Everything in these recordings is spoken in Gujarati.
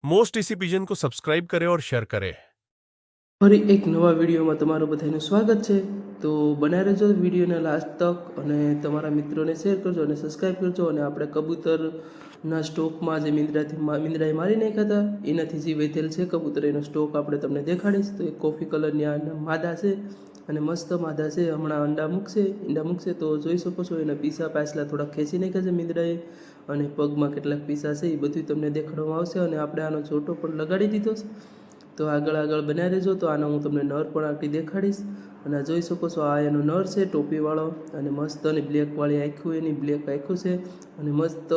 मोस्ट इसी पिजन को सब्सक्राइब करें और शेयर करें। ફરી એક નવા વિડીયોમાં તમારું બધાનું સ્વાગત છે। તો બનાવી રહેજો વિડીયોને લાસ્ટ તક અને તમારા મિત્રોને શેર કરજો અને સબસ્ક્રાઈબ કરજો। અને આપણે કબૂતરના સ્ટોકમાં જે મીંદડાએ મારી નાખ્યા હતા એનાથી જે વધેલ છે કબૂતર એનો સ્ટોક આપણે તમને દેખાડીશ। તો એક કોફી કલરની આ માદા છે અને મસ્ત માદા છે, હમણાં ઈંડા મૂકશે તો જોઈ શકો છો। એના પીસા પાછલા થોડાક ખેંચી નાખ્યા છે મીંદડાએ અને પગમાં કેટલાક પીસા છે એ બધું તમને દેખાડવામાં આવશે। અને આપણે આનો જોટો પણ લગાડી દીધો છે, તો આગળ બનાવી રહેજો। તો આનો હું તમને નર પણ આખી દેખાડીશ। અને આ જોઈ શકો છો, આ એનો નર છે ટોપીવાળો અને મસ્ત અને બ્લેકવાળી આંખું, એની બ્લેક આંખું છે અને મસ્ત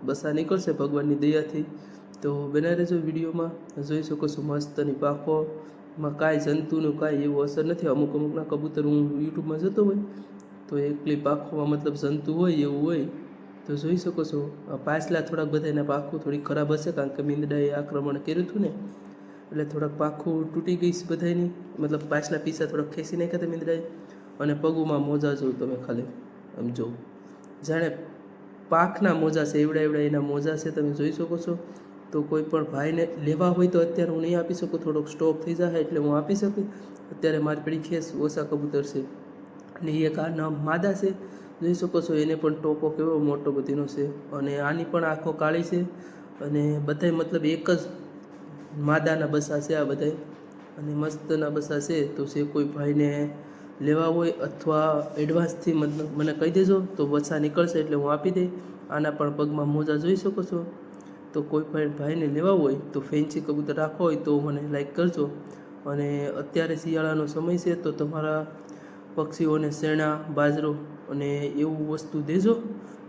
બસા નીકળશે ભગવાનની દયાથી। તો બનાવી રહેજો વિડીયોમાં। જોઈ શકો છો મસ્તની પાંખોમાં કાંઈ જંતુનું કાંઈ એવું અસર નથી। અમુકના કબૂતર હું યુટ્યુબમાં જતો હોય તો એકલી પાંખોમાં મતલબ જંતુ હોય એવું હોય। તો જોઈ શકો છો પાછલા થોડાક બધાના પાંખું થોડી ખરાબ હશે, કારણ કે મીંદડાએ આક્રમણ કર્યું હતું ને એટલે થોડાક પાંખું તૂટી ગઈ છે બધાની, મતલબ પાછલા પીસા થોડાક ખેંચી નાખ્યા હતા મીંદડાએ। અને પગુમાં મોજા જોઉં તમે ખાલી આમ જો જાણે પાંખના મોજા છે, એવડા એના મોજા છે, તમે જોઈ શકો છો। તો કોઈ પણ ભાઈને લેવા હોય તો અત્યારે હું નહીં આપી શકું, થોડોક સ્ટોક થઈ જાય એટલે હું આપી શકું। અત્યારે મારી પડી ખેસ ઓછા કબૂતર છે અને એક આ માદા છે, જોઈ શકો છો એને પણ ટોપો કેવો મોટો બધીનો છે અને આની પણ આંખો કાળી છે અને બધાય મતલબ એક જ માદાના બસા છે આ બધાય અને મસ્તના બસા છે। તો જે કોઈ ભાઈને લેવા હોય અથવા એડવાન્સથી મતલબ મને કહી દેજો તો બસા નીકળશે એટલે હું આપી દઈ। આના પણ પગમાં મોજા જોઈ શકો છો। તો કોઈ પણ ભાઈને લેવા હોય તો ફેન્સી કબૂતર રાખવો હોય તો મને લાઈક કરજો। અને અત્યારે શિયાળાનો સમય છે તો તમારા પક્ષીઓને શેણા, બાજરો અને એવું વસ્તુ દેજો,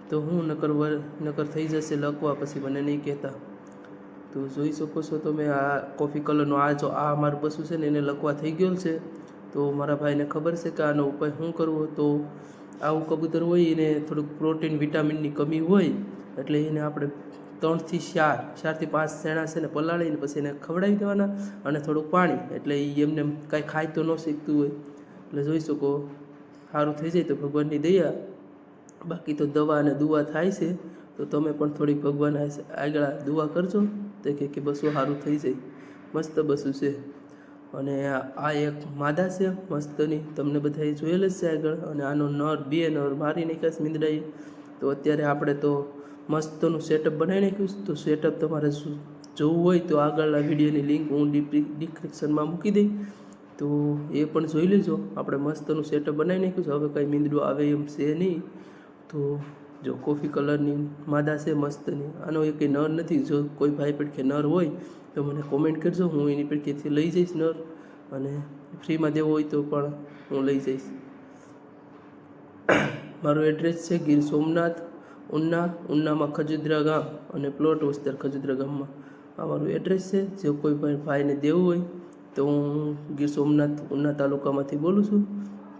તો હું નકર થઈ જશે લકવા, પછી મને નહીં કહેતા। તો જોઈ શકો છો તમે આ કોફી કલરનો આ મારું બસું છે ને એને લકવા થઈ ગયેલ છે। તો મારા ભાઈને ખબર છે કે આનો ઉપાય શું કરવો। તો આવું કબૂતર હોય એને થોડુંક પ્રોટીન વિટામિનની કમી હોય એટલે એને આપણે 3 થી 4 થી 5 શેણા છે ને પલાળીને પછી એને ખવડાવી દેવાના અને થોડુંક પાણી, એટલે એ એમને કાંઈ ખાઈ તો ન શીખતું હોય એટલે જોઈ શકો સારું થઈ જાય તો ભગવાનની દયા। બાકી તો દવા અને દુઆ થાય છે, તો તમે પણ થોડીક ભગવાન આગળ દુઆ કરજો તો કે બસું સારું થઈ જાય। મસ્ત બસું છે અને આ એક માદા છે મસ્તની, તમને બધાએ જોયેલ જ છે આગળ। અને આનો બે નર મારી નાખ્યા છે મીંદડાએ। તો અત્યારે આપણે તો મસ્તનું સેટઅપ બનાવી નાખ્યું છે। તો સેટઅપ તમારે જોવું હોય તો આગળના વિડીયોની લિંક હું ડિસ્ક્રિપ્શનમાં મૂકી દઈ, તો એ પણ જોઈ લેજો। આપણે મસ્તનું સેટઅપ બનાવી નાખ્યું છે, હવે કાંઈ મીંદડું આવે એમ છે નહીં। તો જો કોફી કલરની માદા છે મસ્તની, આનો એક નર નથી। જો કોઈ ભાઈ પડખે નર હોય તો મને કોમેન્ટ કરજો, હું એની પડખેથી લઈ જઈશ નર, અને ફ્રીમાં દેવો હોય તો પણ હું લઈ જઈશ। મારું એડ્રેસ છે ગીર સોમનાથ, ઉનામાં ખજુદરા ગામ અને પ્લોટ વિસ્તાર ખજુદરા ગામમાં આ મારું એડ્રેસ છે। જો કોઈ ભાઈને દેવું હોય તો હું ગીર સોમનાથ ઉના તાલુકામાંથી બોલું છું,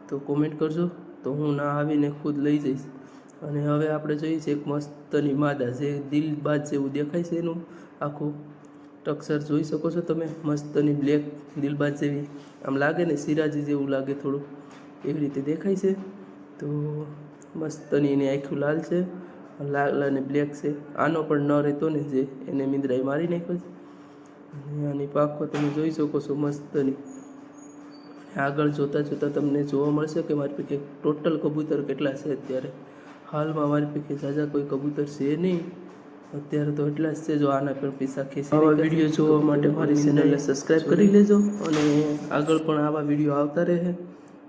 તો કોમેન્ટ કરજો તો હું ના આવીને ખુદ લઈ જઈશ। અને હવે આપણે જોઈએ છીએ એક મસ્તની માદા જે દિલબાજ જેવું દેખાય છે, એનું આખું સ્ટ્રક્ચર જોઈ શકો છો તમે, મસ્તની બ્લેક દિલબાજ જેવી આમ લાગે ને, સિરાજી જેવું લાગે થોડું, એવી રીતે દેખાય છે। તો મસ્તની એની આંખું લાલ છે, લાલ અને બ્લેક છે। આનો પણ નર હતો ને જે એને મીંદડાએ મારી નાખ્યો છે અને આની પાંખો તમે જોઈ શકો છો મસ્તની। આગળ જોતાં તમને જોવા મળશે કે મારી પાસે ટોટલ કબૂતર કેટલા છે અત્યારે। હાલમાં મારી પાસે ઝાઝા કોઈ કબૂતર છે નહીં, અત્યારે તો એટલા જ છે। જો આના પર પૈસા ખેંચી આવા વિડીયો જોવા માટે મારી ચેનલને સબસ્ક્રાઈબ કરી લેજો અને આગળ પણ આવા વિડીયો આવતા રહે।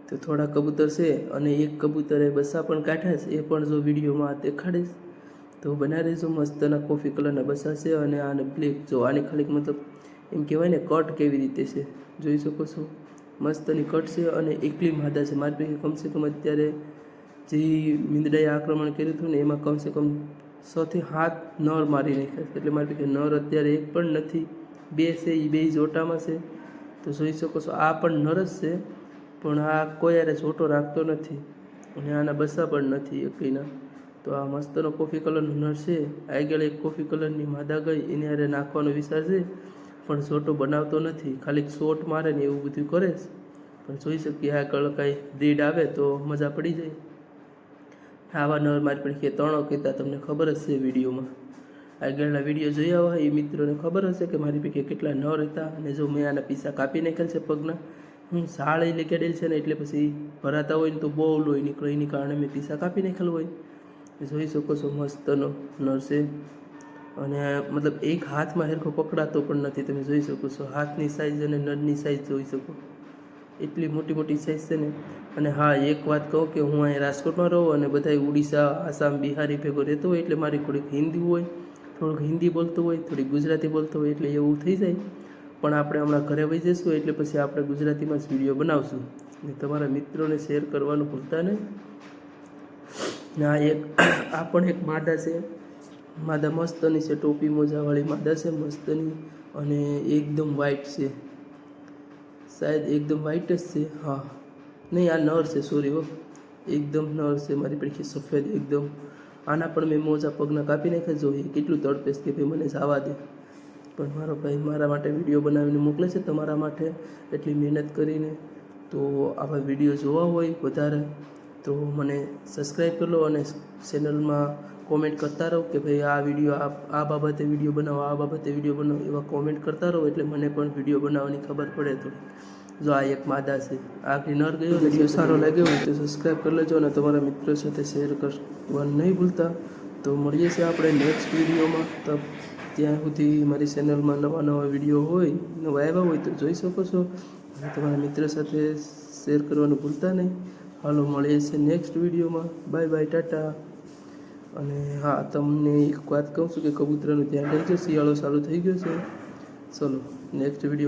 તો થોડા કબૂતર છે અને એક કબૂતરે બસા પણ કાઢ્યા છે, એ પણ જો વિડીયોમાં દેખાડીશ તો બનાવી રહેજો। મસ્તના કોફી કલરના બસા છે અને આને બ્લેક જો આની ખાલી મતલબ એમ કહેવાય ને કટ કેવી રીતે છે જોઈ શકો છો, મસ્તની કટ છે અને એકલી માદા છે મારી પાસે। કમસે કમ અત્યારે જે મીંદડાએ આક્રમણ કર્યું હતું ને એમાં કમસે કમ 6 થી 7 નર મારી નાખ્યા છે, એટલે મારી પાસે નર અત્યારે એક પણ નથી, 2 છે, એ 2 જોટામાં છે। તો જોઈ શકો છો આ પણ નર જ છે, પણ આ કોઈ યારે જોટો રાખતો નથી અને આના બસા પણ નથી એકલીના। તો આ મસ્તનો કોફી કલરનો નર છે, આગળ એક કોફી કલરની માદા ગઈ એને યારે નાખવાનો વિચાર છે, પણ જોટો બનાવતો નથી, ખાલી શોટ મારે ને એવું બધું કરે છે। પણ જોઈ શકીએ આગળ કાંઈ બ્રીડ આવે તો મજા પડી જાય। આવા નર મારી પાસે 3 કીધા, તમને ખબર જ છે વિડીયોમાં। આગળના વિડીયો જોયા હોય એ મિત્રોને ખબર હશે કે મારી પૈકી કેટલા નર હતા. અને જો મેં આના પીસા કાપી નાખેલ છે પગના, હું શાળે લગાડેલ છે ને એટલે પછી ભરાતા હોય ને તો બહુ લોહી નીકળે, એની કારણે મેં પીસા કાપી નાખેલ હોય. જોઈ શકો છો મસ્તનો નર છે. અને મતલબ એક હાથમાં હેરખો પકડાતો પણ નથી. તમે જોઈ શકો છો હાથની સાઈઝ અને નળની સાઈઝ જોઈ શકો, એટલી મોટી મોટી સાઈઝ છે ને. અને હા, એક વાત કહું કે હું અહીં રાજકોટમાં રહું અને બધા ઓડિશા, આસામ, બિહારી ભેગો રહેતો હોય એટલે મારી થોડીક હિન્દી હોય, થોડુંક હિન્દી બોલતો હોય, થોડીક ગુજરાતી બોલતો હોય એટલે એવું થઈ જાય. પણ આપણે હમણાં ઘરે વહી જઈશું એટલે પછી આપણે ગુજરાતીમાં જ વિડીયો બનાવશું. ને તમારા મિત્રોને શેર કરવાનું ભૂલતા નહીં. ને આ પણ એક માદા છે. માદા મસ્તની છે, ટોપી મોજાવાળી માદા છે મસ્તની. અને એકદમ વ્હાઈટ છે, શાયદ એકદમ વ્હાઈટ જ છે. હા નહીં, આ નર છે, સોરી હો, એકદમ નર છે. મારી પૈકી સફેદ એકદમ. આના પણ મેં મોજા પગના કાપી નાખ્યા. જો એ કેટલું તડપેસ કે ભાઈ મને જવા દે, પણ મારો ભાઈ મારા માટે વિડીયો બનાવીને મોકલે છે, તમારા માટે એટલી મહેનત કરીને. તો આવા વિડીયો જોવા હોય વધારે તો મને સબસ્ક્રાઈબ કરી લો અને ચેનલમાં કોમેન્ટ કરતા રહો કે ભાઈ આ વિડીયો આ બાબતે વિડીયો બનાવો, આ બાબતે વિડીયો બનાવો, એવા કોમેન્ટ કરતા રહો એટલે મને પણ વિડીયો બનાવવાની ખબર પડે થોડી. જો આ એક માદા છે, આખરી નર ગયો. વિડીયો સારો લાગ્યો હોય તો સબસ્ક્રાઈબ કરી લેજો અને તમારા મિત્રો સાથે શેર કરવાનું નહીં ભૂલતા. તો મળીએ છીએ આપણે નેક્સ્ટ વિડીયોમાં. તો ત્યાં સુધી મારી ચેનલમાં નવા નવા વિડીયો હોય, નવા આવ્યા હોય તો જોઈ શકો છો. અને તમારા મિત્ર સાથે શેર કરવાનું ભૂલતા નહીં. હાલો મળીએ છીએ નેક્સ્ટ વિડીયોમાં. Bye bye, Tata. અને હા, તમને એક વાત કહું છું કે કબૂતરનું ધ્યાન રાખજો, શિયાળો ચાલુ થઈ ગયો છે. ચલો નેક્સ્ટ વિડીયો